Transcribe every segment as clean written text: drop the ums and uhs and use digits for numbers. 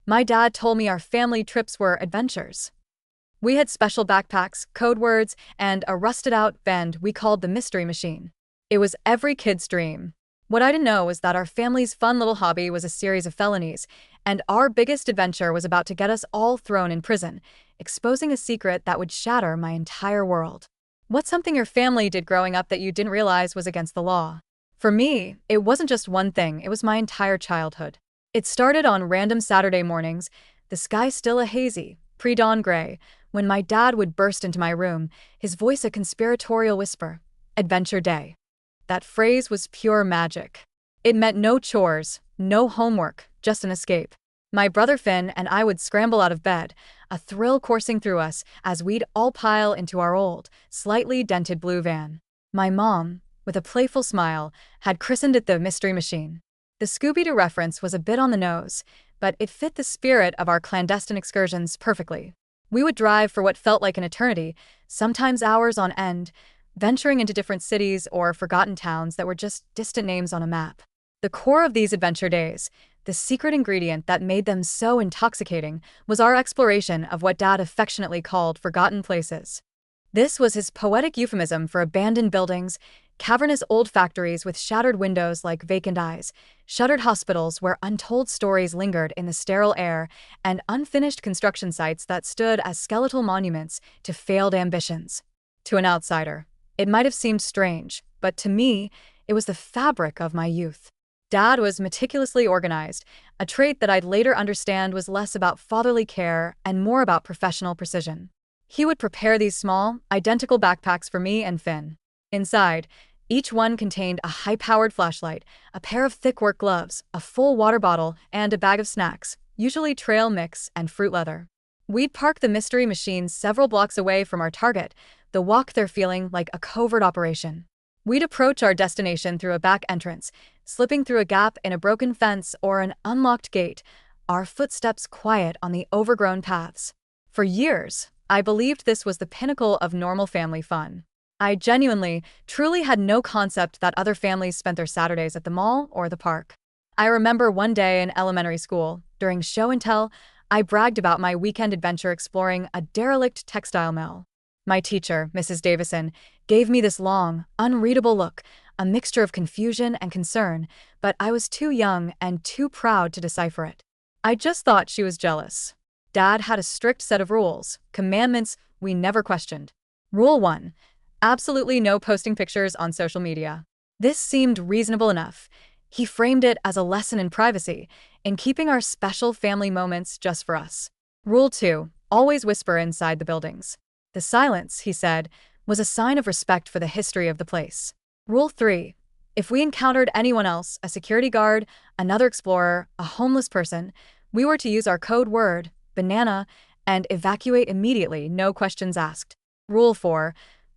My dad told me our family trips were adventures. We had special backpacks, code words, and a rusted-out bend we called the Mystery Machine. It was every kid's dream. What I didn't know was that our family's fun little hobby was a series of felonies, and our biggest adventure was about to get us all thrown in prison, exposing a secret that would shatter my entire world. What's something your family did growing up that you didn't realize was against the law? For me, it wasn't just one thing, it was my entire childhood. It started on random Saturday mornings, the sky still a hazy, pre-dawn gray, when my dad would burst into my room, his voice a conspiratorial whisper, "Adventure Day." That phrase was pure magic. It meant no chores, no homework, just an escape. My brother Finn and I would scramble out of bed, a thrill coursing through us as we'd all pile into our old, slightly dented blue van. My mom, with a playful smile, had christened it the Mystery Machine. The Scooby-Doo reference was a bit on the nose, but it fit the spirit of our clandestine excursions perfectly. We would drive for what felt like an eternity, sometimes hours on end, venturing into different cities or forgotten towns that were just distant names on a map. The core of these adventure days, the secret ingredient that made them so intoxicating, was our exploration of what Dad affectionately called forgotten places. This was his poetic euphemism for abandoned buildings, cavernous old factories with shattered windows like vacant eyes, shuttered hospitals where untold stories lingered in the sterile air, and unfinished construction sites that stood as skeletal monuments to failed ambitions. To an outsider, it might have seemed strange, but to me, it was the fabric of my youth. Dad was meticulously organized, a trait that I'd later understand was less about fatherly care and more about professional precision. He would prepare these small, identical backpacks for me and Finn. Inside, each one contained a high-powered flashlight, a pair of thick work gloves, a full water bottle, and a bag of snacks, usually trail mix and fruit leather. We'd park the Mystery Machine several blocks away from our target, the walk there feeling like a covert operation. We'd approach our destination through a back entrance, slipping through a gap in a broken fence or an unlocked gate, our footsteps quiet on the overgrown paths. For years, I believed this was the pinnacle of normal family fun. I genuinely, truly had no concept that other families spent their Saturdays at the mall or the park. I remember one day in elementary school, during show and tell, I bragged about my weekend adventure exploring a derelict textile mill. My teacher, Mrs. Davison, gave me this long, unreadable look, a mixture of confusion and concern, but I was too young and too proud to decipher it. I just thought she was jealous. Dad had a strict set of rules, commandments we never questioned. Rule 1. Absolutely no posting pictures on social media. This seemed reasonable enough. He framed it as a lesson in privacy, in keeping our special family moments just for us. Rule 2. Always whisper inside the buildings. The silence, he said, was a sign of respect for the history of the place. Rule 3. If we encountered anyone else, a security guard, another explorer, a homeless person, we were to use our code word, banana, and evacuate immediately, no questions asked. Rule 4.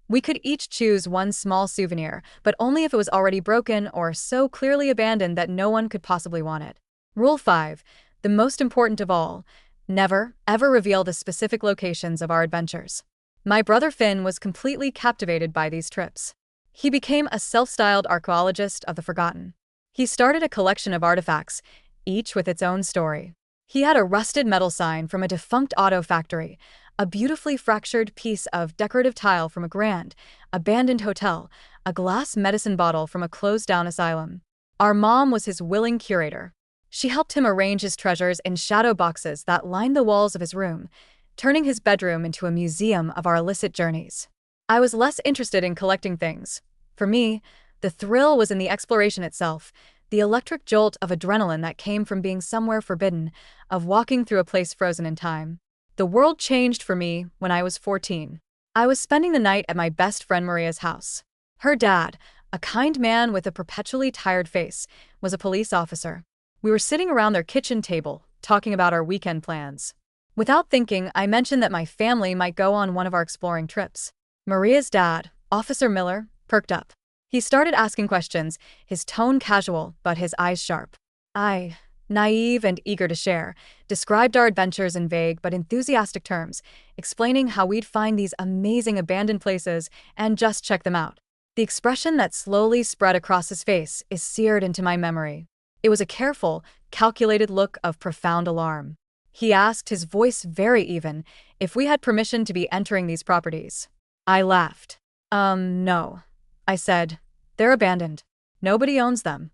We could each choose one small souvenir, but only if it was already broken or so clearly abandoned that no one could possibly want it. Rule 5. The most important of all, never, ever reveal the specific locations of our adventures. My brother Finn was completely captivated by these trips. He became a self-styled archaeologist of the forgotten. He started a collection of artifacts, each with its own story. He had a rusted metal sign from a defunct auto factory, a beautifully fractured piece of decorative tile from a grand, abandoned hotel, a glass medicine bottle from a closed-down asylum. Our mom was his willing curator. She helped him arrange his treasures in shadow boxes that lined the walls of his room, turning his bedroom into a museum of our illicit journeys. I was less interested in collecting things. For me, the thrill was in the exploration itself, the electric jolt of adrenaline that came from being somewhere forbidden, of walking through a place frozen in time. The world changed for me when I was 14. I was spending the night at my best friend Maria's house. Her dad, a kind man with a perpetually tired face, was a police officer. We were sitting around their kitchen table, talking about our weekend plans. Without thinking, I mentioned that my family might go on one of our exploring trips. Maria's dad, Officer Miller, perked up. He started asking questions, his tone casual, but his eyes sharp. I, naive and eager to share, described our adventures in vague but enthusiastic terms, explaining how we'd find these amazing abandoned places and just check them out. The expression that slowly spread across his face is seared into my memory. It was a careful, calculated look of profound alarm. He asked, his voice very even, if we had permission to be entering these properties. I laughed. No. I said, they're abandoned. Nobody owns them.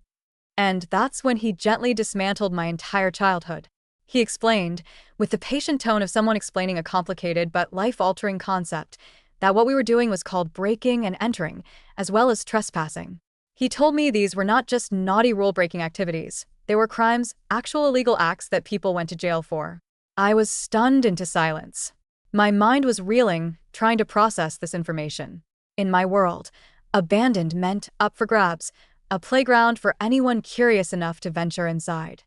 And that's when he gently dismantled my entire childhood. He explained, with the patient tone of someone explaining a complicated but life-altering concept, that what we were doing was called breaking and entering, as well as trespassing. He told me these were not just naughty rule-breaking activities. They were crimes, actual illegal acts that people went to jail for. I was stunned into silence. My mind was reeling, trying to process this information. In my world, abandoned meant up for grabs, a playground for anyone curious enough to venture inside.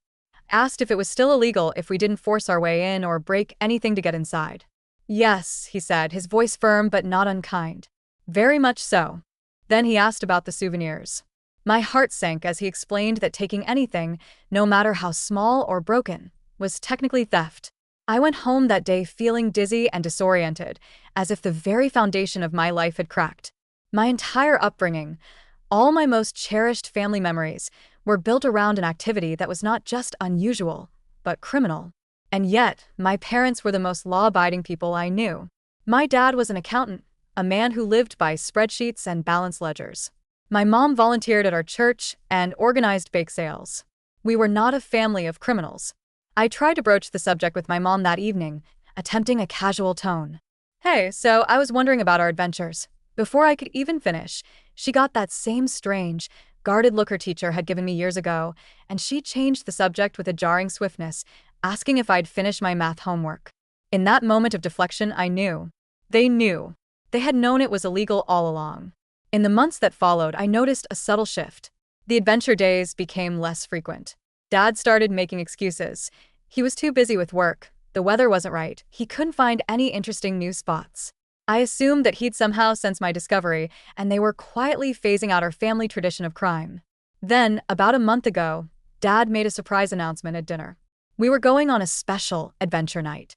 Asked if it was still illegal if we didn't force our way in or break anything to get inside. Yes, he said, his voice firm but not unkind. Very much so. Then he asked about the souvenirs. My heart sank as he explained that taking anything, no matter how small or broken, was technically theft. I went home that day feeling dizzy and disoriented, as if the very foundation of my life had cracked. My entire upbringing, all my most cherished family memories, were built around an activity that was not just unusual, but criminal. And yet, my parents were the most law-abiding people I knew. My dad was an accountant, a man who lived by spreadsheets and balance ledgers. My mom volunteered at our church and organized bake sales. We were not a family of criminals. I tried to broach the subject with my mom that evening, attempting a casual tone. Hey, so I was wondering about our adventures. Before I could even finish, she got that same strange, guarded look her teacher had given me years ago, and she changed the subject with a jarring swiftness, asking if I'd finish my math homework. In that moment of deflection, I knew. They knew. They had known it was illegal all along. In the months that followed, I noticed a subtle shift. The adventure days became less frequent. Dad started making excuses. He was too busy with work. The weather wasn't right. He couldn't find any interesting new spots. I assumed that he'd somehow sensed my discovery, and they were quietly phasing out our family tradition of crime. Then, about a month ago, Dad made a surprise announcement at dinner. We were going on a special adventure night.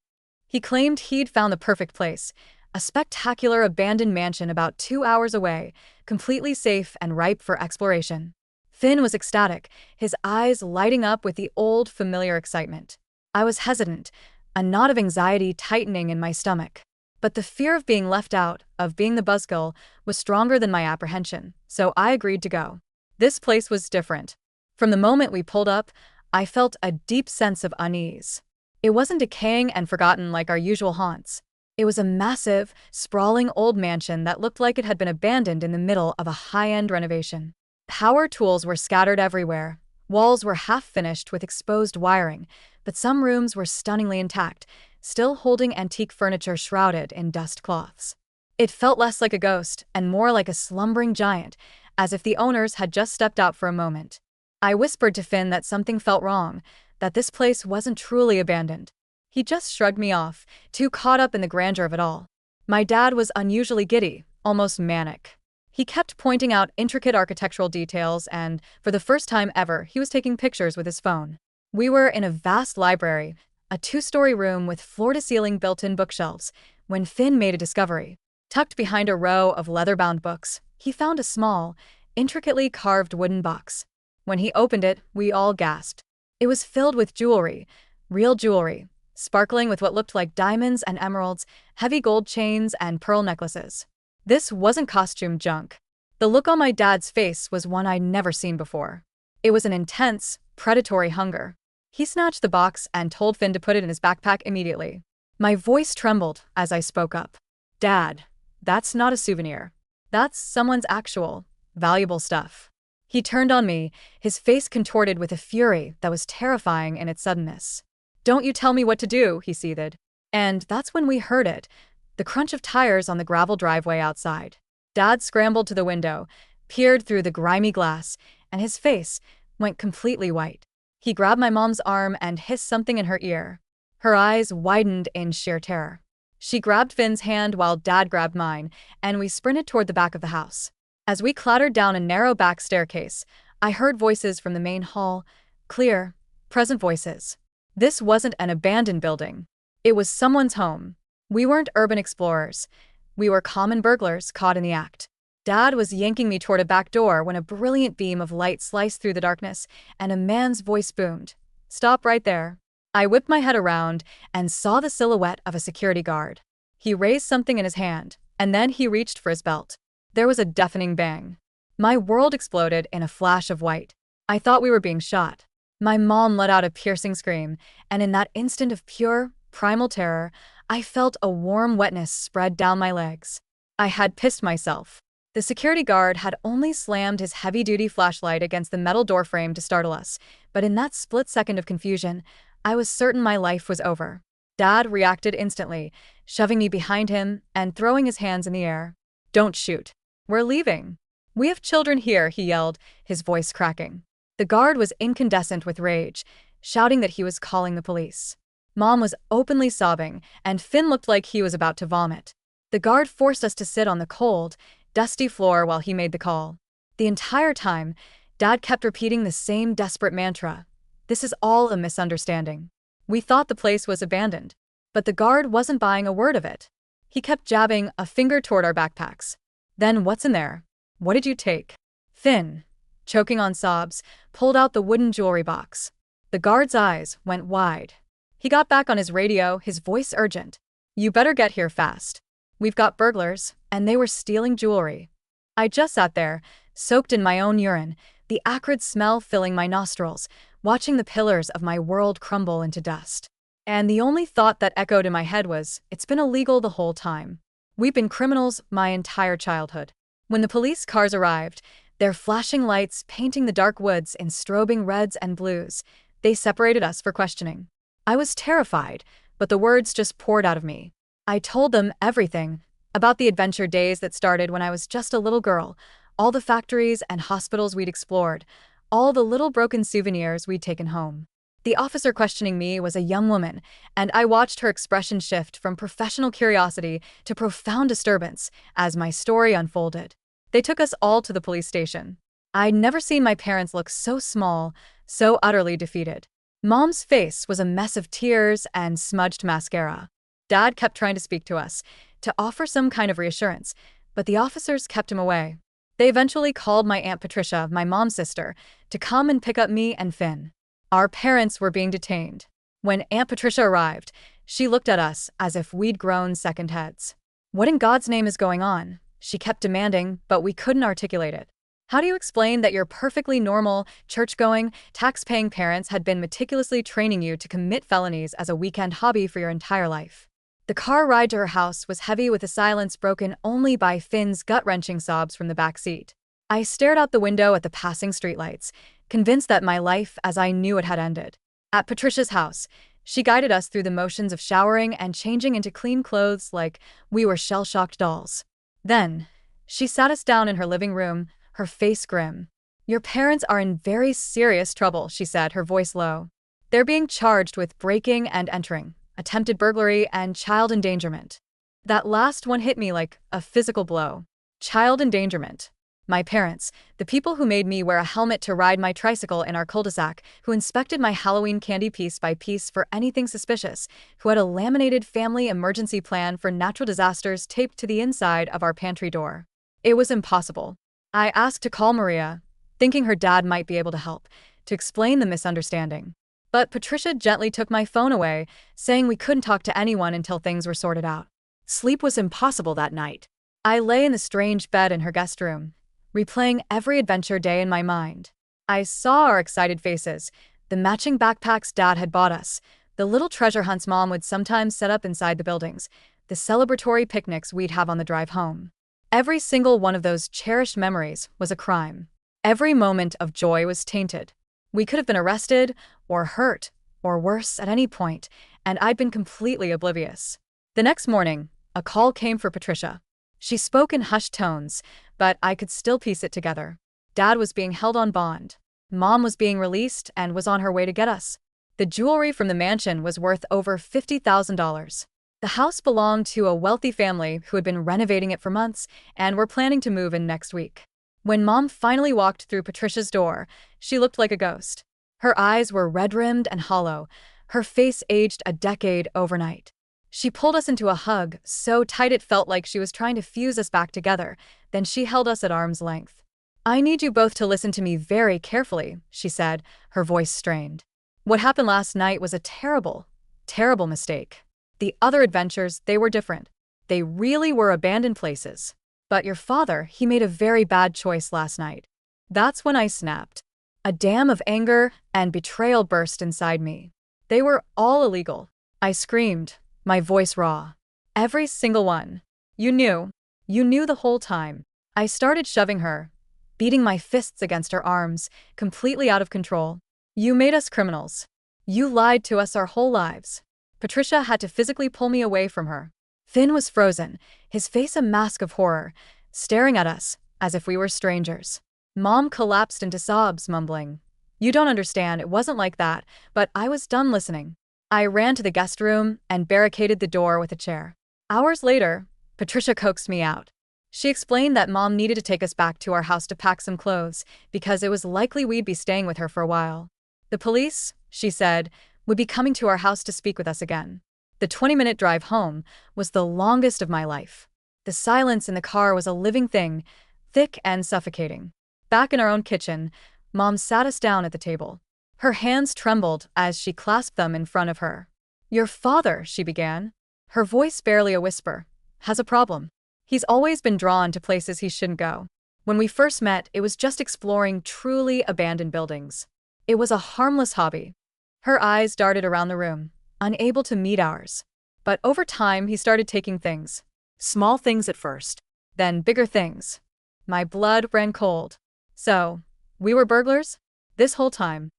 He claimed he'd found the perfect place, a spectacular abandoned mansion about 2 hours away, completely safe and ripe for exploration. Finn was ecstatic, his eyes lighting up with the old, familiar excitement. I was hesitant, a knot of anxiety tightening in my stomach. But the fear of being left out, of being the buzzkill, was stronger than my apprehension, so I agreed to go. This place was different. From the moment we pulled up, I felt a deep sense of unease. It wasn't decaying and forgotten like our usual haunts. It was a massive, sprawling old mansion that looked like it had been abandoned in the middle of a high-end renovation. Power tools were scattered everywhere. Walls were half-finished with exposed wiring, but some rooms were stunningly intact, still holding antique furniture shrouded in dust cloths. It felt less like a ghost and more like a slumbering giant, as if the owners had just stepped out for a moment. I whispered to Finn that something felt wrong, that this place wasn't truly abandoned. He just shrugged me off, too caught up in the grandeur of it all. My dad was unusually giddy, almost manic. He kept pointing out intricate architectural details and, for the first time ever, he was taking pictures with his phone. We were in a vast library, a 2-story room with floor-to-ceiling built-in bookshelves, when Finn made a discovery. Tucked behind a row of leather-bound books, he found a small, intricately carved wooden box. When he opened it, we all gasped. It was filled with jewelry, real jewelry, sparkling with what looked like diamonds and emeralds, heavy gold chains and pearl necklaces. This wasn't costume junk. The look on my dad's face was one I'd never seen before. It was an intense, predatory hunger. He snatched the box and told Finn to put it in his backpack immediately. My voice trembled as I spoke up. Dad, that's not a souvenir. That's someone's actual, valuable stuff. He turned on me, his face contorted with a fury that was terrifying in its suddenness. Don't you tell me what to do, he seethed. And that's when we heard it, the crunch of tires on the gravel driveway outside. Dad scrambled to the window, peered through the grimy glass, and his face went completely white. He grabbed my mom's arm and hissed something in her ear. Her eyes widened in sheer terror. She grabbed Finn's hand while Dad grabbed mine, and we sprinted toward the back of the house. As we clattered down a narrow back staircase, I heard voices from the main hall, clear, present voices. This wasn't an abandoned building. It was someone's home. We weren't urban explorers. We were common burglars caught in the act. Dad was yanking me toward a back door when a brilliant beam of light sliced through the darkness, and a man's voice boomed. Stop right there. I whipped my head around and saw the silhouette of a security guard. He raised something in his hand, and then he reached for his belt. There was a deafening bang. My world exploded in a flash of white. I thought we were being shot. My mom let out a piercing scream, and in that instant of pure, primal terror, I felt a warm wetness spread down my legs. I had pissed myself. The security guard had only slammed his heavy-duty flashlight against the metal doorframe to startle us, but in that split second of confusion, I was certain my life was over. Dad reacted instantly, shoving me behind him and throwing his hands in the air. "Don't shoot. We're leaving. We have children here," he yelled, his voice cracking. The guard was incandescent with rage, shouting that he was calling the police. Mom was openly sobbing, and Finn looked like he was about to vomit. The guard forced us to sit on the cold, dusty floor while he made the call. The entire time, Dad kept repeating the same desperate mantra. "This is all a misunderstanding." We thought the place was abandoned, but the guard wasn't buying a word of it. He kept jabbing a finger toward our backpacks. "Then what's in there? What did you take?" Finn, choking on sobs, pulled out the wooden jewelry box. The guard's eyes went wide. He got back on his radio, his voice urgent. "You better get here fast. We've got burglars, and they were stealing jewelry." I just sat there, soaked in my own urine, the acrid smell filling my nostrils, watching the pillars of my world crumble into dust. And the only thought that echoed in my head was, it's been illegal the whole time. We've been criminals my entire childhood. When the police cars arrived, their flashing lights painting the dark woods in strobing reds and blues, they separated us for questioning. I was terrified, but the words just poured out of me. I told them everything, about the adventure days that started when I was just a little girl, all the factories and hospitals we'd explored, all the little broken souvenirs we'd taken home. The officer questioning me was a young woman, and I watched her expression shift from professional curiosity to profound disturbance as my story unfolded. They took us all to the police station. I'd never seen my parents look so small, so utterly defeated. Mom's face was a mess of tears and smudged mascara. Dad kept trying to speak to us, to offer some kind of reassurance, but the officers kept him away. They eventually called my Aunt Patricia, my mom's sister, to come and pick up me and Finn. Our parents were being detained. When Aunt Patricia arrived, she looked at us as if we'd grown second heads. "What in God's name is going on?" she kept demanding, but we couldn't articulate it. "How do you explain that your perfectly normal, church-going, tax-paying parents had been meticulously training you to commit felonies as a weekend hobby for your entire life?" The car ride to her house was heavy with a silence broken only by Finn's gut-wrenching sobs from the back seat. I stared out the window at the passing streetlights, convinced that my life as I knew it had ended. At Patricia's house, she guided us through the motions of showering and changing into clean clothes like we were shell-shocked dolls. Then, she sat us down in her living room, her face grim. "Your parents are in very serious trouble," she said, her voice low. "They're being charged with breaking and entering, attempted burglary, and child endangerment." That last one hit me like a physical blow. Child endangerment. My parents, the people who made me wear a helmet to ride my tricycle in our cul-de-sac, who inspected my Halloween candy piece by piece for anything suspicious, who had a laminated family emergency plan for natural disasters taped to the inside of our pantry door. It was impossible. I asked to call Maria, thinking her dad might be able to help, to explain the misunderstanding. But Patricia gently took my phone away, saying we couldn't talk to anyone until things were sorted out. Sleep was impossible that night. I lay in the strange bed in her guest room, replaying every adventure day in my mind. I saw our excited faces, the matching backpacks Dad had bought us, the little treasure hunts Mom would sometimes set up inside the buildings, the celebratory picnics we'd have on the drive home. Every single one of those cherished memories was a crime. Every moment of joy was tainted. We could have been arrested, or hurt, or worse at any point, and I'd been completely oblivious. The next morning, a call came for Patricia. She spoke in hushed tones, but I could still piece it together. Dad was being held on bond. Mom was being released and was on her way to get us. The jewelry from the mansion was worth over $50,000. The house belonged to a wealthy family who had been renovating it for months and were planning to move in next week. When Mom finally walked through Patricia's door, she looked like a ghost. Her eyes were red-rimmed and hollow, her face aged a decade overnight. She pulled us into a hug, so tight it felt like she was trying to fuse us back together, then she held us at arm's length. "I need you both to listen to me very carefully," she said, her voice strained. What happened last night was a terrible, terrible mistake. The other adventures, they were different. They really were abandoned places. But your father, he made a very bad choice last night. That's when I snapped. A dam of anger and betrayal burst inside me. They were all illegal. I screamed, my voice raw. Every single one. You knew. You knew the whole time. I started shoving her, beating my fists against her arms, completely out of control. You made us criminals. You lied to us our whole lives. Patricia had to physically pull me away from her. Finn was frozen, his face a mask of horror, staring at us as if we were strangers. Mom collapsed into sobs, mumbling, "You don't understand, it wasn't like that," but I was done listening. I ran to the guest room and barricaded the door with a chair. Hours later, Patricia coaxed me out. She explained that Mom needed to take us back to our house to pack some clothes because it was likely we'd be staying with her for a while. The police, she said, would be coming to our house to speak with us again. The 20-minute drive home was the longest of my life. The silence in the car was a living thing, thick and suffocating. Back in our own kitchen, Mom sat us down at the table. Her hands trembled as she clasped them in front of her. "Your father," she began, her voice barely a whisper, "has a problem. He's always been drawn to places he shouldn't go. When we first met, it was just exploring truly abandoned buildings. It was a harmless hobby." Her eyes darted around the room, unable to meet ours. But over time, he started taking things. Small things at first, then bigger things. My blood ran cold. "So, we were burglars? This whole time?"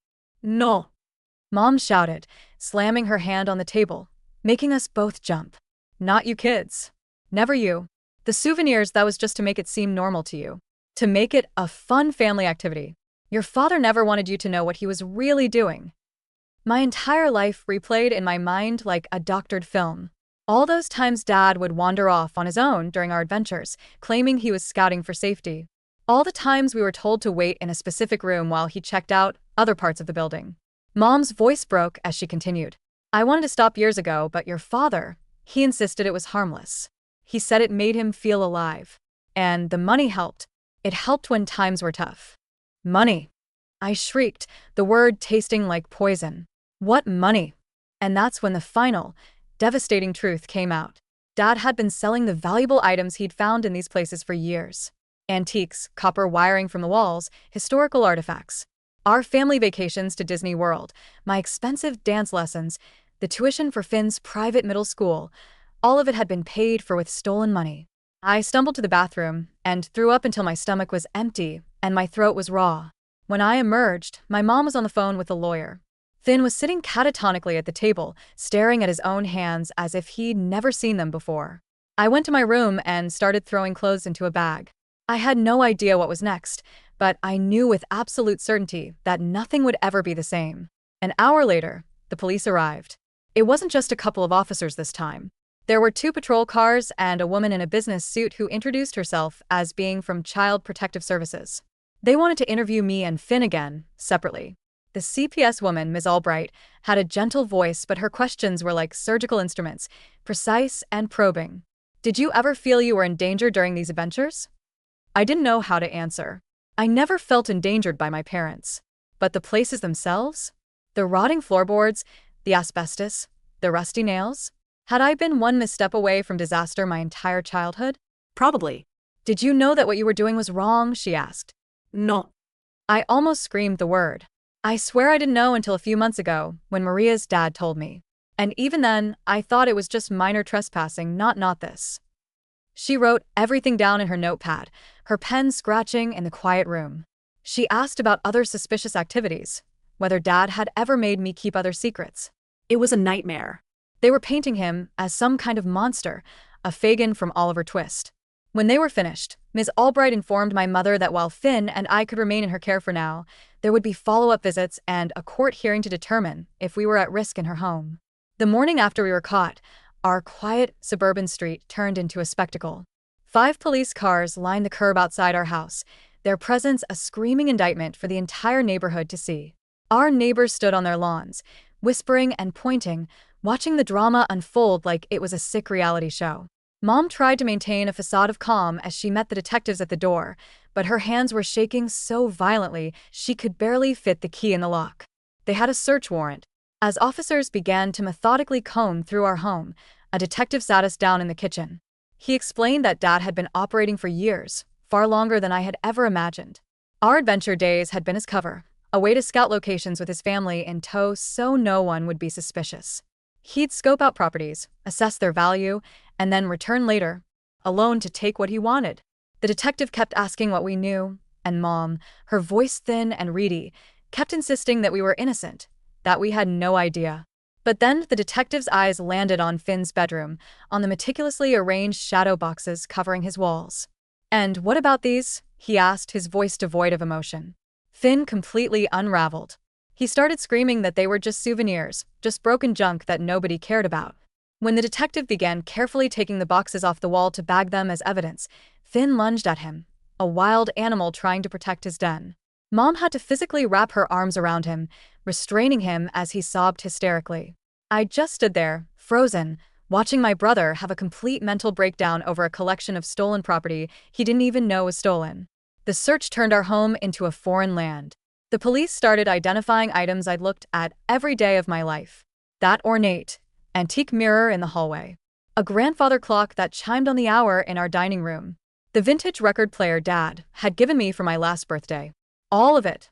"No," Mom shouted, slamming her hand on the table, making us both jump. "Not you kids. Never you. The souvenirs, that was just to make it seem normal to you. To make it a fun family activity. Your father never wanted you to know what he was really doing." My entire life replayed in my mind like a doctored film. All those times Dad would wander off on his own during our adventures, claiming he was scouting for safety. All the times we were told to wait in a specific room while he checked out other parts of the building. Mom's voice broke as she continued. "I wanted to stop years ago, but your father, he insisted it was harmless. He said it made him feel alive. And the money helped. It helped when times were tough." "Money!" I shrieked, the word tasting like poison. "What money?" And that's when the final, devastating truth came out. Dad had been selling the valuable items he'd found in these places for years. Antiques, copper wiring from the walls, historical artifacts. Our family vacations to Disney World, my expensive dance lessons, the tuition for Finn's private middle school, all of it had been paid for with stolen money. I stumbled to the bathroom and threw up until my stomach was empty and my throat was raw. When I emerged, my mom was on the phone with a lawyer. Finn was sitting catatonically at the table, staring at his own hands as if he'd never seen them before. I went to my room and started throwing clothes into a bag. I had no idea what was next, but I knew with absolute certainty that nothing would ever be the same. An hour later, the police arrived. It wasn't just a couple of officers this time. There were 2 patrol cars and a woman in a business suit who introduced herself as being from Child Protective Services. They wanted to interview me and Finn again, separately. The CPS woman, Ms. Albright, had a gentle voice, but her questions were like surgical instruments, precise and probing. "Did you ever feel you were in danger during these adventures?" I didn't know how to answer. I never felt endangered by my parents. But the places themselves? The rotting floorboards, the asbestos, the rusty nails? Had I been one misstep away from disaster my entire childhood? Probably. "Did you know that what you were doing was wrong?" she asked. No. I almost screamed the word. I swear I didn't know until a few months ago, when Maria's dad told me. And even then, I thought it was just minor trespassing, not this. She wrote everything down in her notepad, her pen scratching in the quiet room. She asked about other suspicious activities, whether Dad had ever made me keep other secrets. It was a nightmare. They were painting him as some kind of monster, a Fagin from Oliver Twist. When they were finished, Ms. Albright informed my mother that while Finn and I could remain in her care for now, there would be follow-up visits and a court hearing to determine if we were at risk in her home. The morning after we were caught, our quiet, suburban street turned into a spectacle. 5 police cars lined the curb outside our house, their presence a screaming indictment for the entire neighborhood to see. Our neighbors stood on their lawns, whispering and pointing, watching the drama unfold like it was a sick reality show. Mom tried to maintain a facade of calm as she met the detectives at the door, but her hands were shaking so violently she could barely fit the key in the lock. They had a search warrant. As officers began to methodically comb through our home, a detective sat us down in the kitchen. He explained that Dad had been operating for years, far longer than I had ever imagined. Our adventure days had been his cover, a way to scout locations with his family in tow so no one would be suspicious. He'd scope out properties, assess their value, and then return later, alone to take what he wanted. The detective kept asking what we knew, and Mom, her voice thin and reedy, kept insisting that we were innocent, that we had no idea. But then the detective's eyes landed on Finn's bedroom, on the meticulously arranged shadow boxes covering his walls. "And what about these?" he asked, his voice devoid of emotion. Finn completely unraveled. He started screaming that they were just souvenirs, just broken junk that nobody cared about. When the detective began carefully taking the boxes off the wall to bag them as evidence, Finn lunged at him, a wild animal trying to protect his den. Mom had to physically wrap her arms around him, restraining him as he sobbed hysterically. I just stood there, frozen, watching my brother have a complete mental breakdown over a collection of stolen property he didn't even know was stolen. The search turned our home into a foreign land. The police started identifying items I'd looked at every day of my life. That ornate, antique mirror in the hallway. A grandfather clock that chimed on the hour in our dining room. The vintage record player Dad had given me for my last birthday. All of it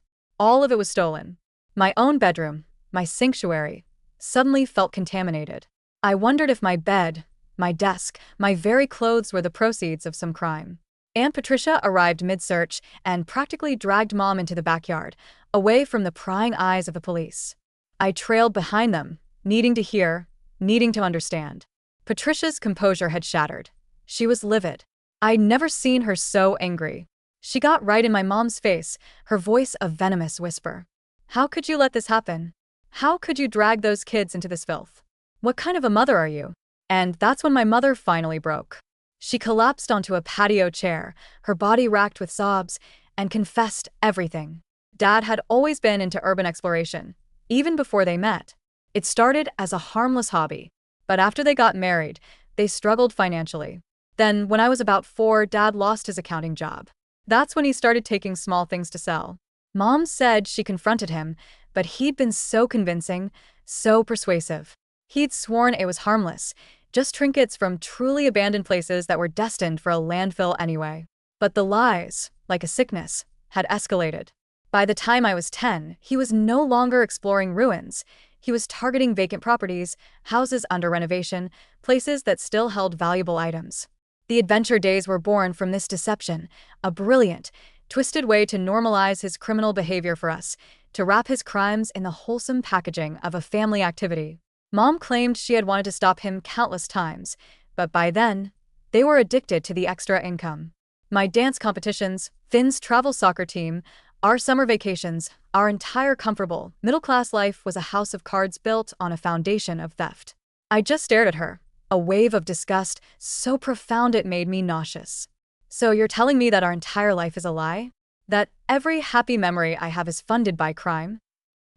was stolen. My own bedroom, my sanctuary, suddenly felt contaminated. I wondered if my bed, my desk, my very clothes were the proceeds of some crime. Aunt Patricia arrived mid-search and practically dragged Mom into the backyard, away from the prying eyes of the police. I trailed behind them, needing to hear, needing to understand. Patricia's composure had shattered. She was livid. I'd never seen her so angry. She got right in my mom's face, her voice a venomous whisper. "How could you let this happen? How could you drag those kids into this filth? What kind of a mother are you?" And that's when my mother finally broke. She collapsed onto a patio chair, her body racked with sobs, and confessed everything. Dad had always been into urban exploration, even before they met. It started as a harmless hobby, but after they got married, they struggled financially. Then, when I was about 4, Dad lost his accounting job. That's when he started taking small things to sell. Mom said she confronted him, but he'd been so convincing, so persuasive. He'd sworn it was harmless, just trinkets from truly abandoned places that were destined for a landfill anyway. But the lies, like a sickness, had escalated. By the time I was 10, he was no longer exploring ruins. He was targeting vacant properties, houses under renovation, places that still held valuable items. The adventure days were born from this deception, a brilliant, twisted way to normalize his criminal behavior for us, to wrap his crimes in the wholesome packaging of a family activity. Mom claimed she had wanted to stop him countless times, but by then, they were addicted to the extra income. My dance competitions, Finn's travel soccer team, our summer vacations, our entire comfortable, middle-class life was a house of cards built on a foundation of theft. I just stared at her, a wave of disgust so profound it made me nauseous. "So you're telling me that our entire life is a lie? That every happy memory I have is funded by crime?"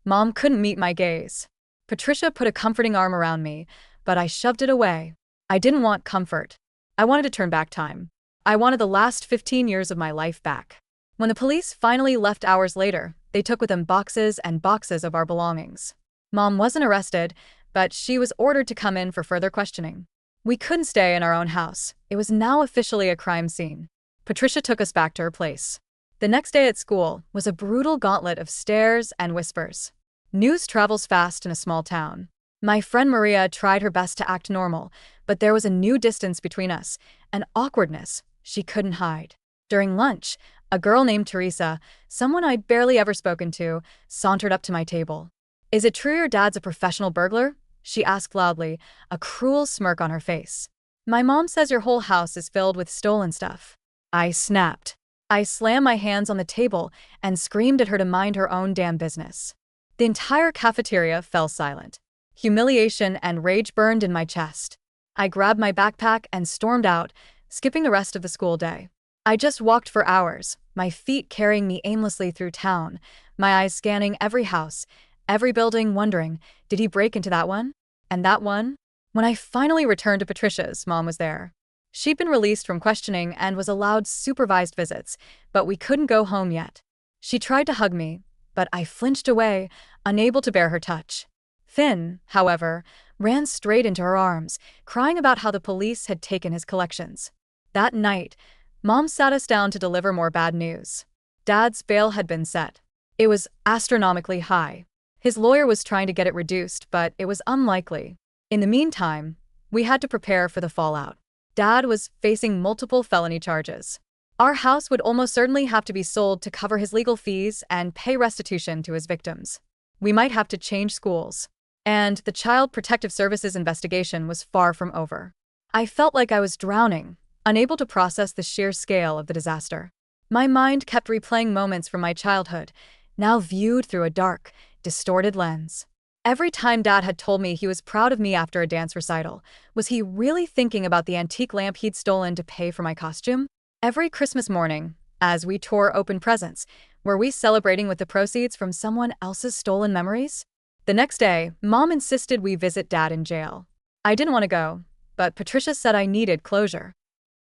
Mom couldn't meet my gaze. Patricia put a comforting arm around me, but I shoved it away. I didn't want comfort. I wanted to turn back time. I wanted the last 15 years of my life back. When the police finally left hours later, they took with them boxes and boxes of our belongings. Mom wasn't arrested, but she was ordered to come in for further questioning. We couldn't stay in our own house. It was now officially a crime scene. Patricia took us back to her place. The next day at school was a brutal gauntlet of stares and whispers. News travels fast in a small town. My friend Maria tried her best to act normal, but there was a new distance between us, an awkwardness she couldn't hide. During lunch, a girl named Teresa, someone I'd barely ever spoken to, sauntered up to my table. "Is it true your dad's a professional burglar?" she asked loudly, a cruel smirk on her face. "My mom says your whole house is filled with stolen stuff." I snapped. I slammed my hands on the table and screamed at her to mind her own damn business. The entire cafeteria fell silent. Humiliation and rage burned in my chest. I grabbed my backpack and stormed out, skipping the rest of the school day. I just walked for hours, my feet carrying me aimlessly through town, my eyes scanning every house, every building, wondering, did he break into that one? And that one? When I finally returned to Patricia's, Mom was there. She'd been released from questioning and was allowed supervised visits, but we couldn't go home yet. She tried to hug me, but I flinched away, unable to bear her touch. Finn, however, ran straight into her arms, crying about how the police had taken his collections. That night, Mom sat us down to deliver more bad news. Dad's bail had been set. It was astronomically high. His lawyer was trying to get it reduced, but it was unlikely. In the meantime, we had to prepare for the fallout. Dad was facing multiple felony charges. Our house would almost certainly have to be sold to cover his legal fees and pay restitution to his victims. We might have to change schools. And the Child Protective Services investigation was far from over. I felt like I was drowning, unable to process the sheer scale of the disaster. My mind kept replaying moments from my childhood, now viewed through a dark, distorted lens. Every time Dad had told me he was proud of me after a dance recital, was he really thinking about the antique lamp he'd stolen to pay for my costume? Every Christmas morning, as we tore open presents, were we celebrating with the proceeds from someone else's stolen memories? The next day, Mom insisted we visit Dad in jail. I didn't want to go, but Patricia said I needed closure.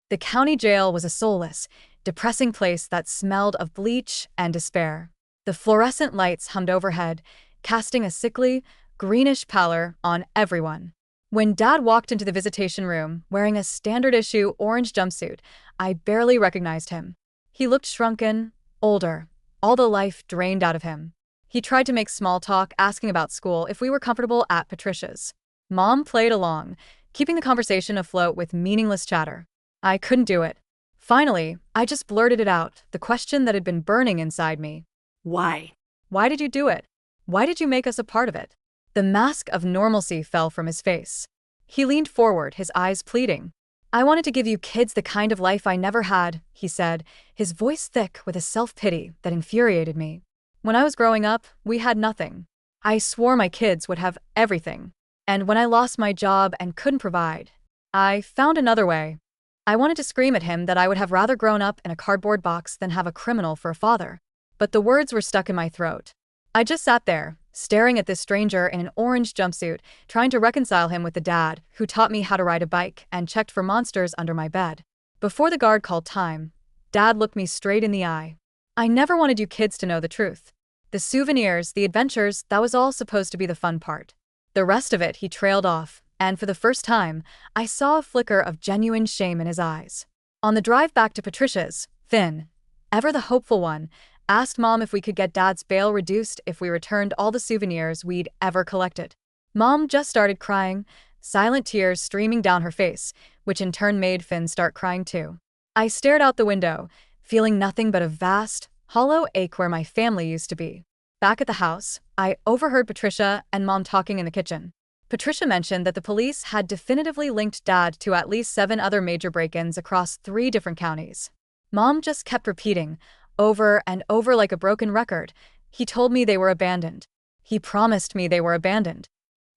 The county jail was a soulless, depressing place that smelled of bleach and despair. The fluorescent lights hummed overhead, casting a sickly, greenish pallor on everyone. When Dad walked into the visitation room wearing a standard-issue orange jumpsuit, I barely recognized him. He looked shrunken, older, all the life drained out of him. He tried to make small talk, asking about school if we were comfortable at Patricia's. Mom played along, keeping the conversation afloat with meaningless chatter. I couldn't do it. Finally, I just blurted it out, the question that had been burning inside me. Why? Why did you do it? Why did you make us a part of it? The mask of normalcy fell from his face. He leaned forward, his eyes pleading. I wanted to give you kids the kind of life I never had, he said, his voice thick with a self-pity that infuriated me. When I was growing up, we had nothing. I swore my kids would have everything. And when I lost my job and couldn't provide, I found another way. I wanted to scream at him that I would have rather grown up in a cardboard box than have a criminal for a father. But the words were stuck in my throat. I just sat there, staring at this stranger in an orange jumpsuit, trying to reconcile him with the dad who taught me how to ride a bike and checked for monsters under my bed. Before the guard called time, Dad looked me straight in the eye. I never wanted you kids to know the truth. The souvenirs, the adventures, that was all supposed to be the fun part. The rest of it he trailed off, and for the first time, I saw a flicker of genuine shame in his eyes. On the drive back to Patricia's, Finn, ever the hopeful one, asked Mom if we could get Dad's bail reduced if we returned all the souvenirs we'd ever collected. Mom just started crying, silent tears streaming down her face, which in turn made Finn start crying too. I stared out the window, feeling nothing but a vast, hollow ache where my family used to be. Back at the house, I overheard Patricia and Mom talking in the kitchen. Patricia mentioned that the police had definitively linked Dad to at least 7 other major break-ins across 3 different counties. Mom just kept repeating, over and over like a broken record, he told me they were abandoned. He promised me they were abandoned.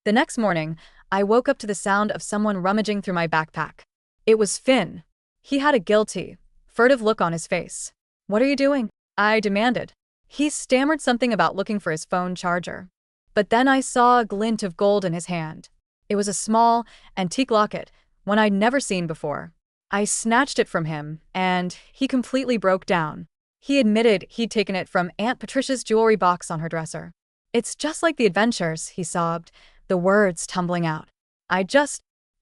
The next morning, I woke up to the sound of someone rummaging through my backpack. It was Finn. He had a guilty, furtive look on his face. What are you doing? I demanded. He stammered something about looking for his phone charger. But then I saw a glint of gold in his hand. It was a small, antique locket, one I'd never seen before. I snatched it from him, and he completely broke down. He admitted he'd taken it from Aunt Patricia's jewelry box on her dresser. It's just like the adventures, he sobbed, the words tumbling out. I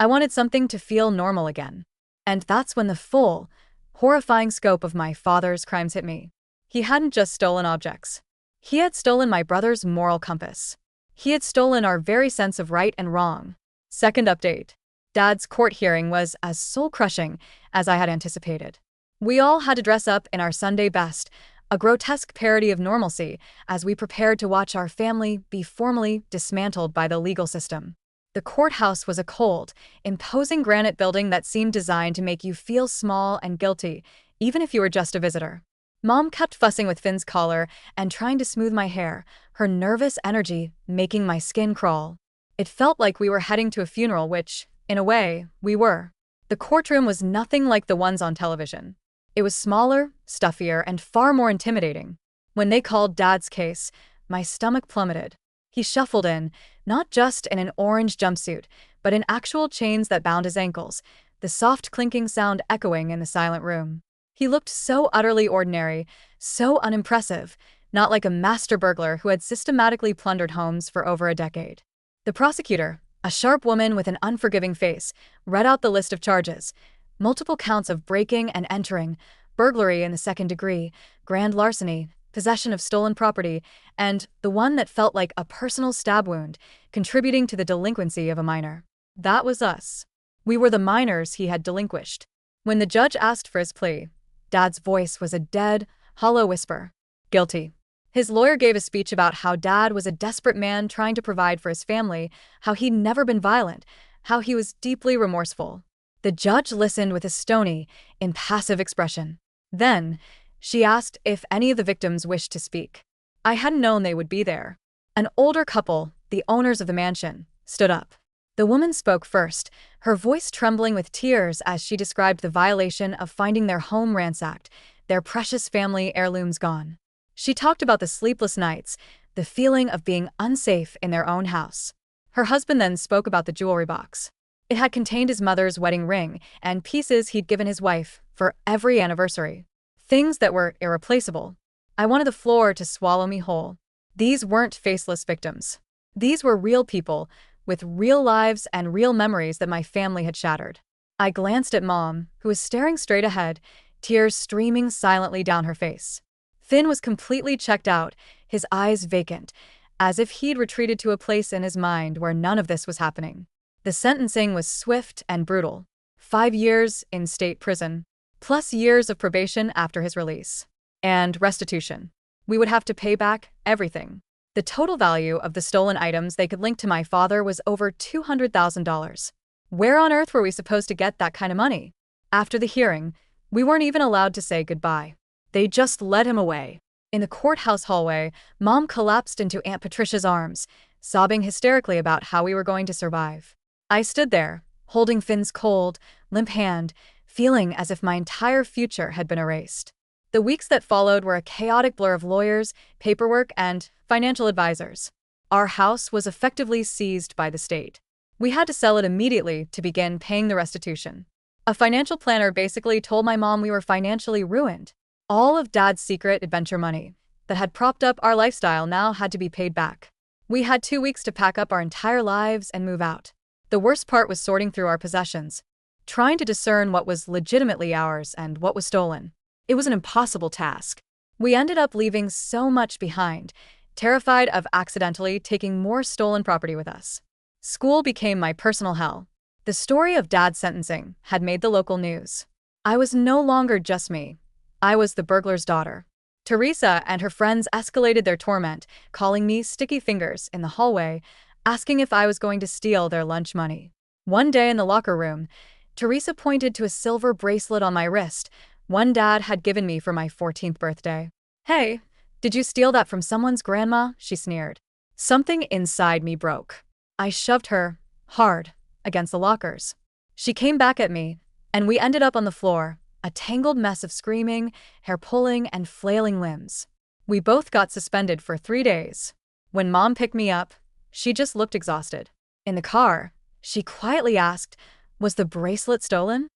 wanted something to feel normal again. And that's when the full, horrifying scope of my father's crimes hit me. He hadn't just stolen objects. He had stolen my brother's moral compass. He had stolen our very sense of right and wrong. Second update. Dad's court hearing was as soul-crushing as I had anticipated. We all had to dress up in our Sunday best, a grotesque parody of normalcy, as we prepared to watch our family be formally dismantled by the legal system. The courthouse was a cold, imposing granite building that seemed designed to make you feel small and guilty, even if you were just a visitor. Mom kept fussing with Finn's collar and trying to smooth my hair, her nervous energy making my skin crawl. It felt like we were heading to a funeral, which, in a way, we were. The courtroom was nothing like the ones on television. It was smaller, stuffier, and far more intimidating. When they called Dad's case, my stomach plummeted. He shuffled in, not just in an orange jumpsuit, but in actual chains that bound his ankles, the soft clinking sound echoing in the silent room. He looked so utterly ordinary, so unimpressive, not like a master burglar who had systematically plundered homes for over a decade. The prosecutor, a sharp woman with an unforgiving face, read out the list of charges: multiple counts of breaking and entering, burglary in the second degree, grand larceny, possession of stolen property, and the one that felt like a personal stab wound, contributing to the delinquency of a minor. That was us. We were the minors he had delinquished. When the judge asked for his plea, Dad's voice was a dead, hollow whisper. Guilty. His lawyer gave a speech about how Dad was a desperate man trying to provide for his family, how he'd never been violent, how he was deeply remorseful. The judge listened with a stony, impassive expression. Then, she asked if any of the victims wished to speak. I hadn't known they would be there. An older couple, the owners of the mansion, stood up. The woman spoke first, her voice trembling with tears as she described the violation of finding their home ransacked, their precious family heirlooms gone. She talked about the sleepless nights, the feeling of being unsafe in their own house. Her husband then spoke about the jewelry box. It had contained his mother's wedding ring and pieces he'd given his wife for every anniversary. Things that were irreplaceable. I wanted the floor to swallow me whole. These weren't faceless victims. These were real people, with real lives and real memories that my family had shattered. I glanced at Mom, who was staring straight ahead, tears streaming silently down her face. Finn was completely checked out, his eyes vacant, as if he'd retreated to a place in his mind where none of this was happening. The sentencing was swift and brutal. 5 years in state prison, plus years of probation after his release. And restitution. We would have to pay back everything. The total value of the stolen items they could link to my father was over $200,000. Where on earth were we supposed to get that kind of money? After the hearing, we weren't even allowed to say goodbye. They just led him away. In the courthouse hallway, Mom collapsed into Aunt Patricia's arms, sobbing hysterically about how we were going to survive. I stood there, holding Finn's cold, limp hand, feeling as if my entire future had been erased. The weeks that followed were a chaotic blur of lawyers, paperwork, and financial advisors. Our house was effectively seized by the state. We had to sell it immediately to begin paying the restitution. A financial planner basically told my mom we were financially ruined. All of Dad's secret adventure money that had propped up our lifestyle now had to be paid back. We had 2 weeks to pack up our entire lives and move out. The worst part was sorting through our possessions, trying to discern what was legitimately ours and what was stolen. It was an impossible task. We ended up leaving so much behind, terrified of accidentally taking more stolen property with us. School became my personal hell. The story of Dad's sentencing had made the local news. I was no longer just me. I was the burglar's daughter. Teresa and her friends escalated their torment, calling me sticky fingers in the hallway, asking if I was going to steal their lunch money. One day in the locker room, Teresa pointed to a silver bracelet on my wrist, one Dad had given me for my 14th birthday. Hey, did you steal that from someone's grandma? She sneered. Something inside me broke. I shoved her, hard, against the lockers. She came back at me, and we ended up on the floor, a tangled mess of screaming, hair pulling, and flailing limbs. We both got suspended for 3 days. When Mom picked me up, she just looked exhausted. In the car, she quietly asked, "Was the bracelet stolen?"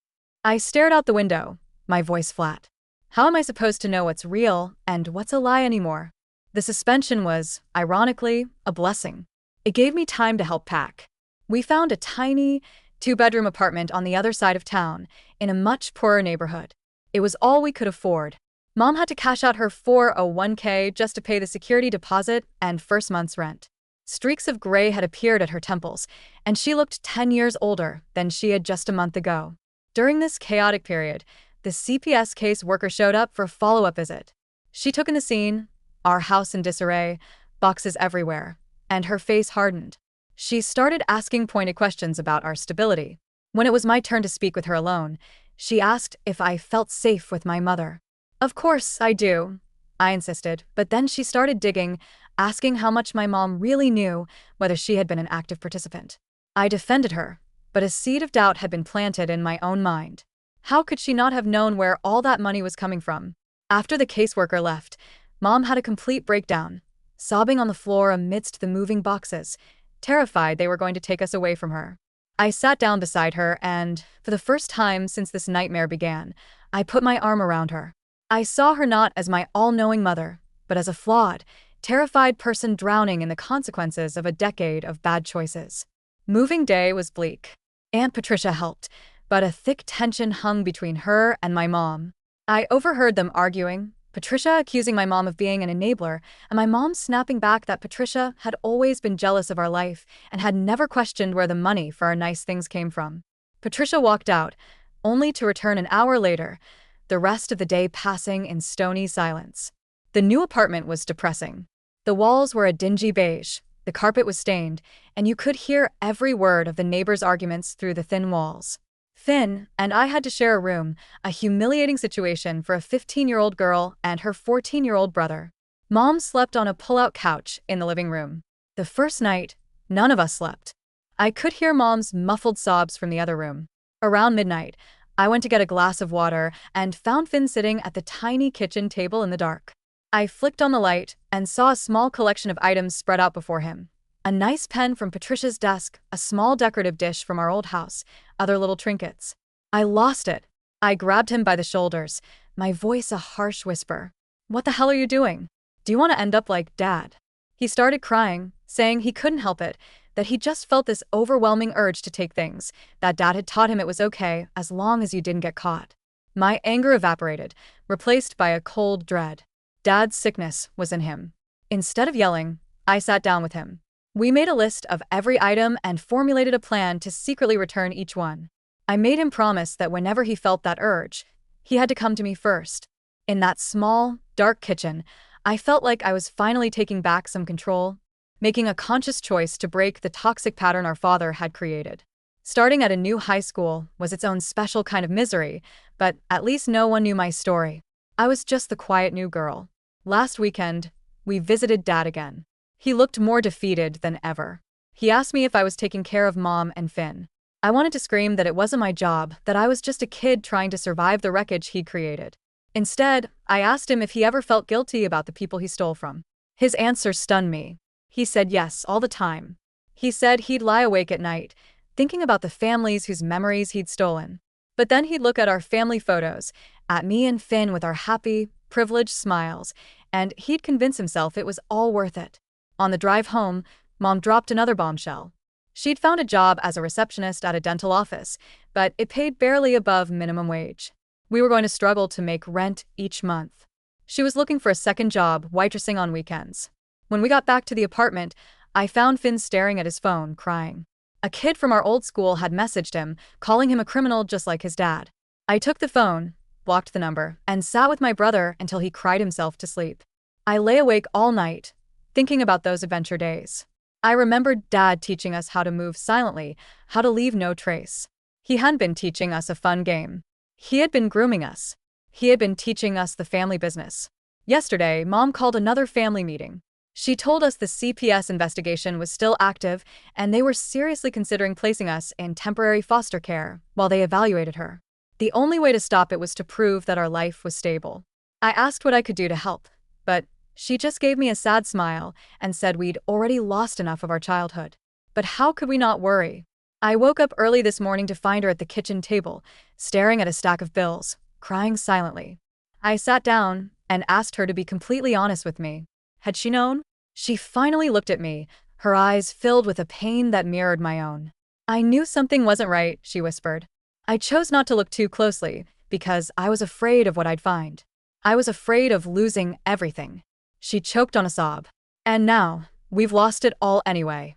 I stared out the window, my voice flat. How am I supposed to know what's real and what's a lie anymore? The suspension was, ironically, a blessing. It gave me time to help pack. We found a tiny, 2-bedroom apartment on the other side of town, in a much poorer neighborhood. It was all we could afford. Mom had to cash out her 401k just to pay the security deposit and first month's rent. Streaks of gray had appeared at her temples, and she looked 10 years older than she had just a month ago. During this chaotic period, the CPS case worker showed up for a follow-up visit. She took in the scene, our house in disarray, boxes everywhere, and her face hardened. She started asking pointed questions about our stability. When it was my turn to speak with her alone, she asked if I felt safe with my mother. Of course I do, I insisted, but then she started digging, asking how much my mom really knew, whether she had been an active participant. I defended her, but a seed of doubt had been planted in my own mind. How could she not have known where all that money was coming from? After the caseworker left, Mom had a complete breakdown, sobbing on the floor amidst the moving boxes, terrified they were going to take us away from her. I sat down beside her and, for the first time since this nightmare began, I put my arm around her. I saw her not as my all-knowing mother, but as a flawed, terrified person drowning in the consequences of a decade of bad choices. Moving day was bleak. Aunt Patricia helped, but a thick tension hung between her and my mom. I overheard them arguing, Patricia accusing my mom of being an enabler, and my mom snapping back that Patricia had always been jealous of our life and had never questioned where the money for our nice things came from. Patricia walked out, only to return an hour later, the rest of the day passing in stony silence. The new apartment was depressing. The walls were a dingy beige, the carpet was stained, and you could hear every word of the neighbors' arguments through the thin walls. Finn and I had to share a room, a humiliating situation for a 15-year-old girl and her 14-year-old brother. Mom slept on a pull-out couch in the living room. The first night, none of us slept. I could hear Mom's muffled sobs from the other room. Around midnight, I went to get a glass of water and found Finn sitting at the tiny kitchen table in the dark. I flicked on the light and saw a small collection of items spread out before him. A nice pen from Patricia's desk, a small decorative dish from our old house, other little trinkets. I lost it. I grabbed him by the shoulders, my voice a harsh whisper. "What the hell are you doing? Do you want to end up like Dad?" He started crying, saying he couldn't help it, that he just felt this overwhelming urge to take things, that Dad had taught him it was okay as long as you didn't get caught. My anger evaporated, replaced by a cold dread. Dad's sickness was in him. Instead of yelling, I sat down with him. We made a list of every item and formulated a plan to secretly return each one. I made him promise that whenever he felt that urge, he had to come to me first. In that small, dark kitchen, I felt like I was finally taking back some control, making a conscious choice to break the toxic pattern our father had created. Starting at a new high school was its own special kind of misery, but at least no one knew my story. I was just the quiet new girl. Last weekend, we visited Dad again. He looked more defeated than ever. He asked me if I was taking care of Mom and Finn. I wanted to scream that it wasn't my job, that I was just a kid trying to survive the wreckage he'd created. Instead, I asked him if he ever felt guilty about the people he stole from. His answer stunned me. He said yes all the time. He said he'd lie awake at night, thinking about the families whose memories he'd stolen. But then he'd look at our family photos, at me and Finn with our happy, privileged smiles, and he'd convince himself it was all worth it. On the drive home, Mom dropped another bombshell. She'd found a job as a receptionist at a dental office, but it paid barely above minimum wage. We were going to struggle to make rent each month. She was looking for a second job, waitressing on weekends. When we got back to the apartment, I found Finn staring at his phone, crying. A kid from our old school had messaged him, calling him a criminal just like his dad. I took the phone, blocked the number, and sat with my brother until he cried himself to sleep. I lay awake all night, thinking about those adventure days. I remembered Dad teaching us how to move silently, how to leave no trace. He hadn't been teaching us a fun game. He had been grooming us. He had been teaching us the family business. Yesterday, Mom called another family meeting. She told us the CPS investigation was still active and they were seriously considering placing us in temporary foster care while they evaluated her. The only way to stop it was to prove that our life was stable. I asked what I could do to help, but she just gave me a sad smile and said we'd already lost enough of our childhood. But how could we not worry? I woke up early this morning to find her at the kitchen table, staring at a stack of bills, crying silently. I sat down and asked her to be completely honest with me. Had she known? She finally looked at me, her eyes filled with a pain that mirrored my own. "I knew something wasn't right," she whispered. I chose not to look too closely because I was afraid of what I'd find. I was afraid of losing everything. She choked on a sob. "And now, we've lost it all anyway."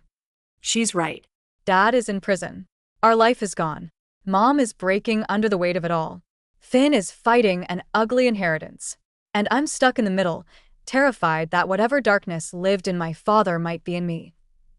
She's right. Dad is in prison. Our life is gone. Mom is breaking under the weight of it all. Finn is fighting an ugly inheritance. And I'm stuck in the middle, terrified that whatever darkness lived in my father might be in me,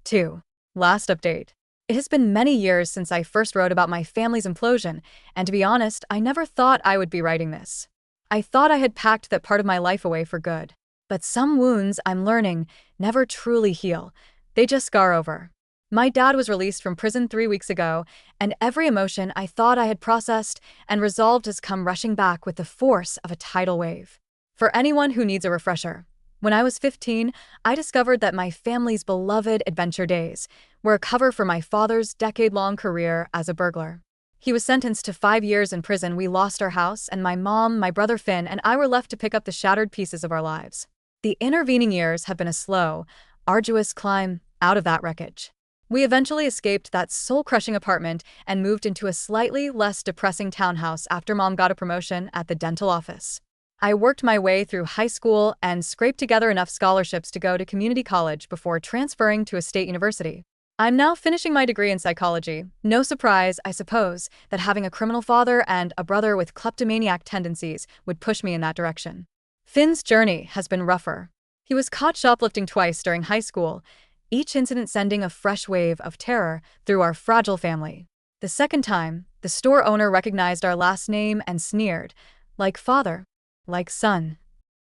too. Last update. It has been many years since I first wrote about my family's implosion, and to be honest, I never thought I would be writing this. I thought I had packed that part of my life away for good. But some wounds, I'm learning, never truly heal. They just scar over. My dad was released from prison 3 weeks ago, and every emotion I thought I had processed and resolved has come rushing back with the force of a tidal wave. For anyone who needs a refresher, when I was 15, I discovered that my family's beloved adventure days were a cover for my father's decade-long career as a burglar. He was sentenced to 5 years in prison. We lost our house, and my mom, my brother Finn, and I were left to pick up the shattered pieces of our lives. The intervening years have been a slow, arduous climb out of that wreckage. We eventually escaped that soul-crushing apartment and moved into a slightly less depressing townhouse after Mom got a promotion at the dental office. I worked my way through high school and scraped together enough scholarships to go to community college before transferring to a state university. I'm now finishing my degree in psychology. No surprise, I suppose, that having a criminal father and a brother with kleptomaniac tendencies would push me in that direction. Finn's journey has been rougher. He was caught shoplifting twice during high school, each incident sending a fresh wave of terror through our fragile family. The second time, the store owner recognized our last name and sneered, like father, like son.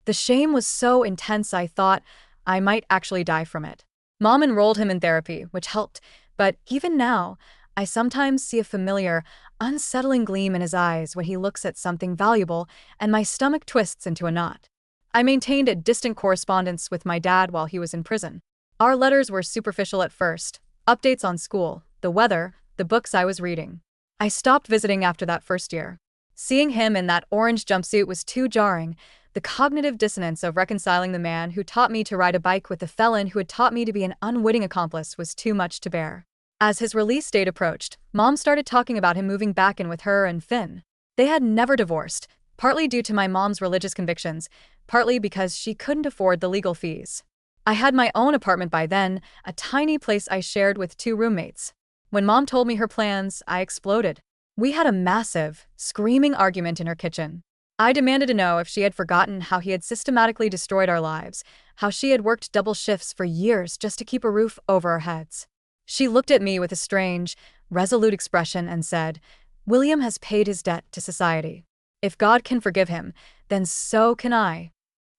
The shame was so intense I thought I might actually die from it. Mom enrolled him in therapy, which helped, but even now, I sometimes see a familiar, unsettling gleam in his eyes when he looks at something valuable, and my stomach twists into a knot. I maintained a distant correspondence with my dad while he was in prison. Our letters were superficial at first, updates on school, the weather, the books I was reading. I stopped visiting after that first year. Seeing him in that orange jumpsuit was too jarring. The cognitive dissonance of reconciling the man who taught me to ride a bike with the felon who had taught me to be an unwitting accomplice was too much to bear. As his release date approached, Mom started talking about him moving back in with her and Finn. They had never divorced, partly due to my mom's religious convictions, partly because she couldn't afford the legal fees. I had my own apartment by then, a tiny place I shared with 2 roommates. When Mom told me her plans, I exploded. We had a massive, screaming argument in her kitchen. I demanded to know if she had forgotten how he had systematically destroyed our lives, how she had worked double shifts for years just to keep a roof over our heads. She looked at me with a strange, resolute expression and said, "William has paid his debt to society. If God can forgive him, then so can I."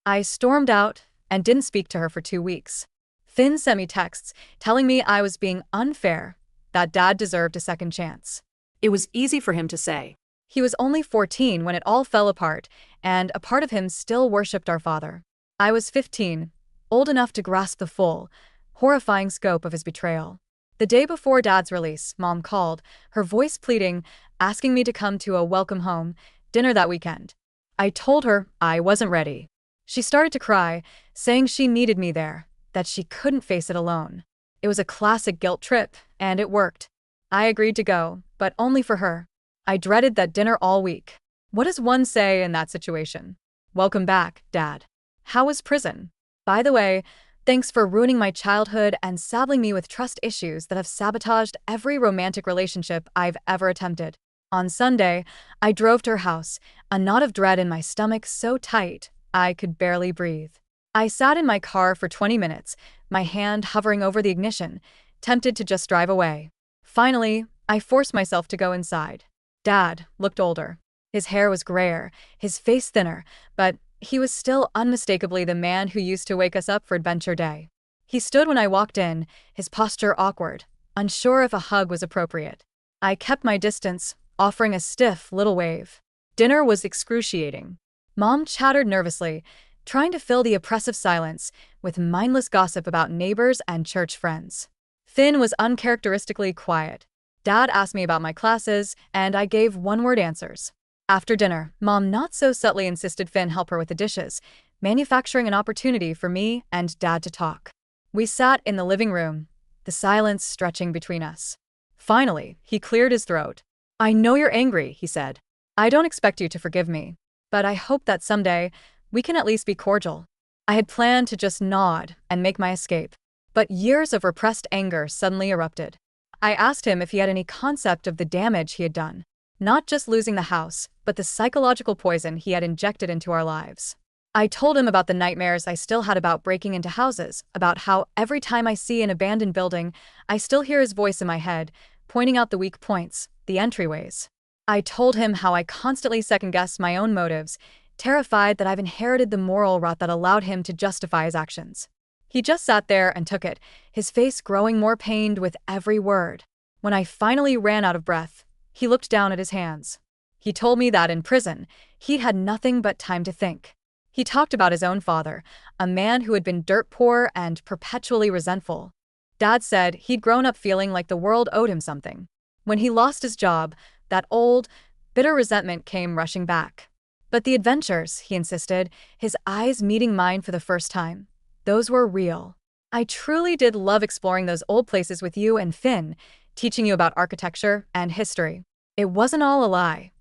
I stormed out and didn't speak to her for 2 weeks. Finn sent me texts telling me I was being unfair, that Dad deserved a second chance. It was easy for him to say. He was only 14 when it all fell apart, and a part of him still worshipped our father. I was 15, old enough to grasp the full, horrifying scope of his betrayal. The day before Dad's release, Mom called, her voice pleading, asking me to come to a welcome home dinner that weekend. I told her I wasn't ready. She started to cry, saying she needed me there, that she couldn't face it alone. It was a classic guilt trip, and it worked. I agreed to go, but only for her. I dreaded that dinner all week. What does one say in that situation? "Welcome back, Dad. How was prison? By the way, thanks for ruining my childhood and saddling me with trust issues that have sabotaged every romantic relationship I've ever attempted." On Sunday, I drove to her house, a knot of dread in my stomach so tight I could barely breathe. I sat in my car for 20 minutes, my hand hovering over the ignition, tempted to just drive away. Finally, I forced myself to go inside. Dad looked older. His hair was grayer, his face thinner, but he was still unmistakably the man who used to wake us up for adventure day. He stood when I walked in, his posture awkward, unsure if a hug was appropriate. I kept my distance, offering a stiff little wave. Dinner was excruciating. Mom chattered nervously, trying to fill the oppressive silence with mindless gossip about neighbors and church friends. Finn was uncharacteristically quiet. Dad asked me about my classes, and I gave one-word answers. After dinner, Mom not so subtly insisted Finn help her with the dishes, manufacturing an opportunity for me and Dad to talk. We sat in the living room, the silence stretching between us. Finally, he cleared his throat. "I know you're angry," he said. "I don't expect you to forgive me, but I hope that someday we can at least be cordial." I had planned to just nod and make my escape, but years of repressed anger suddenly erupted. I asked him if he had any concept of the damage he had done, not just losing the house, but the psychological poison he had injected into our lives. I told him about the nightmares I still had about breaking into houses, about how every time I see an abandoned building, I still hear his voice in my head, pointing out the weak points, the entryways. I told him how I constantly second-guessed my own motives, terrified that I've inherited the moral rot that allowed him to justify his actions. He just sat there and took it, his face growing more pained with every word. When I finally ran out of breath, he looked down at his hands. He told me that in prison, he'd had nothing but time to think. He talked about his own father, a man who had been dirt poor and perpetually resentful. Dad said he'd grown up feeling like the world owed him something. When he lost his job, that old, bitter resentment came rushing back. But the adventures, he insisted, his eyes meeting mine for the first time, those were real. I truly did love exploring those old places with you and Finn, teaching you about architecture and history. It wasn't all a lie.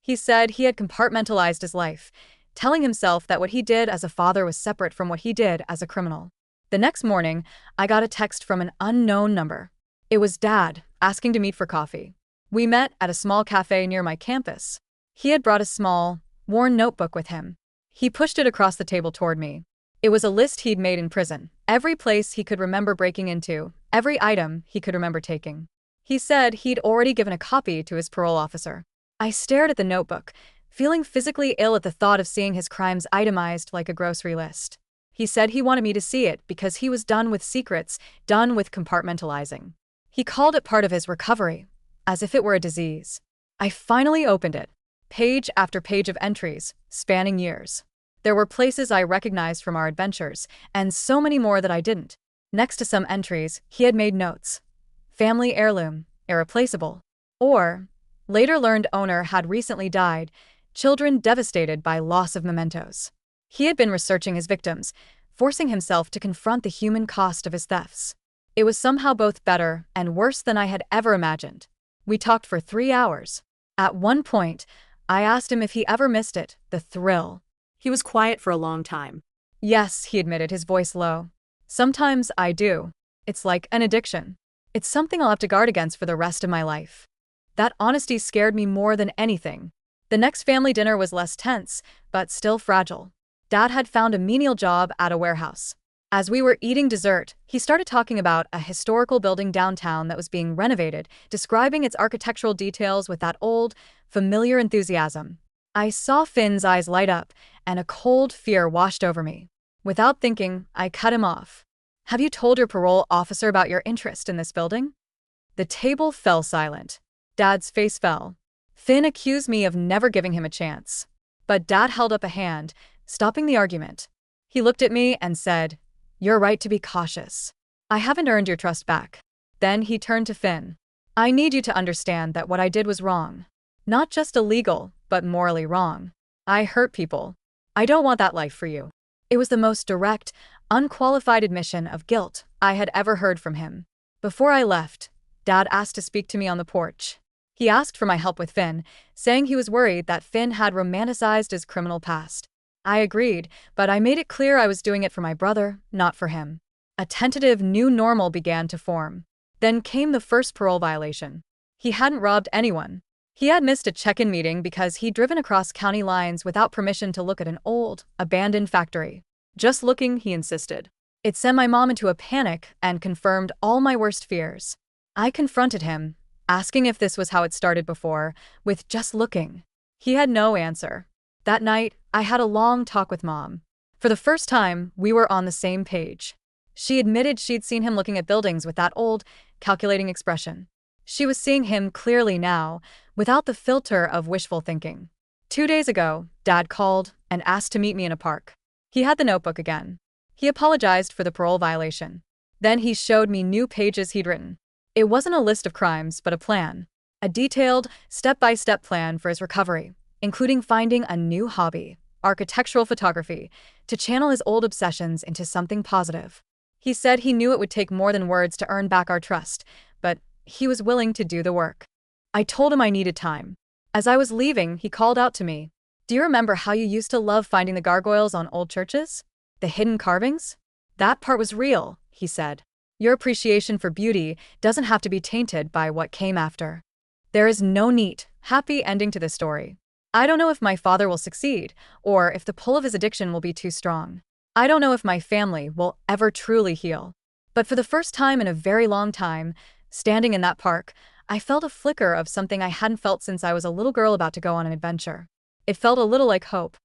He said he had compartmentalized his life, telling himself that what he did as a father was separate from what he did as a criminal. The next morning, I got a text from an unknown number. It was Dad, asking to meet for coffee. We met at a small cafe near my campus. He had brought a small, worn notebook with him. He pushed it across the table toward me. It was a list he'd made in prison, every place he could remember breaking into, every item he could remember taking. He said he'd already given a copy to his parole officer. I stared at the notebook, feeling physically ill at the thought of seeing his crimes itemized like a grocery list. He said he wanted me to see it because he was done with secrets, done with compartmentalizing. He called it part of his recovery, as if it were a disease. I finally opened it. Page after page of entries, spanning years. There were places I recognized from our adventures, and so many more that I didn't. Next to some entries, he had made notes. Family heirloom, irreplaceable. Or, later learned owner had recently died, children devastated by loss of mementos. He had been researching his victims, forcing himself to confront the human cost of his thefts. It was somehow both better and worse than I had ever imagined. We talked for 3 hours. At one point, I asked him if he ever missed it, the thrill. He was quiet for a long time. Yes, he admitted, his voice low. Sometimes I do. It's like an addiction. It's something I'll have to guard against for the rest of my life. That honesty scared me more than anything. The next family dinner was less tense, but still fragile. Dad had found a menial job at a warehouse. As we were eating dessert, he started talking about a historical building downtown that was being renovated, describing its architectural details with that old, familiar enthusiasm. I saw Finn's eyes light up, and a cold fear washed over me. Without thinking, I cut him off. Have you told your parole officer about your interest in this building? The table fell silent. Dad's face fell. Finn accused me of never giving him a chance. But Dad held up a hand, stopping the argument. He looked at me and said, "You're right to be cautious. I haven't earned your trust back." Then he turned to Finn. "I need you to understand that what I did was wrong. Not just illegal, but morally wrong. I hurt people. I don't want that life for you." It was the most direct, unqualified admission of guilt I had ever heard from him. Before I left, Dad asked to speak to me on the porch. He asked for my help with Finn, saying he was worried that Finn had romanticized his criminal past. I agreed, but I made it clear I was doing it for my brother, not for him. A tentative new normal began to form. Then came the first parole violation. He hadn't robbed anyone. He had missed a check-in meeting because he'd driven across county lines without permission to look at an old, abandoned factory. Just looking, he insisted. It sent my mom into a panic and confirmed all my worst fears. I confronted him, asking if this was how it started before, with just looking. He had no answer. That night, I had a long talk with Mom. For the first time, we were on the same page. She admitted she'd seen him looking at buildings with that old, calculating expression. She was seeing him clearly now, without the filter of wishful thinking. 2 days ago, Dad called and asked to meet me in a park. He had the notebook again. He apologized for the parole violation. Then he showed me new pages he'd written. It wasn't a list of crimes, but a plan. A detailed, step-by-step plan for his recovery, including finding a new hobby, architectural photography, to channel his old obsessions into something positive. He said he knew it would take more than words to earn back our trust, but he was willing to do the work. I told him I needed time. As I was leaving, he called out to me. "Do you remember how you used to love finding the gargoyles on old churches? The hidden carvings? That part was real," he said. "Your appreciation for beauty doesn't have to be tainted by what came after." There is no neat, happy ending to this story. I don't know if my father will succeed, or if the pull of his addiction will be too strong. I don't know if my family will ever truly heal. But for the first time in a very long time, standing in that park, I felt a flicker of something I hadn't felt since I was a little girl about to go on an adventure. It felt a little like hope.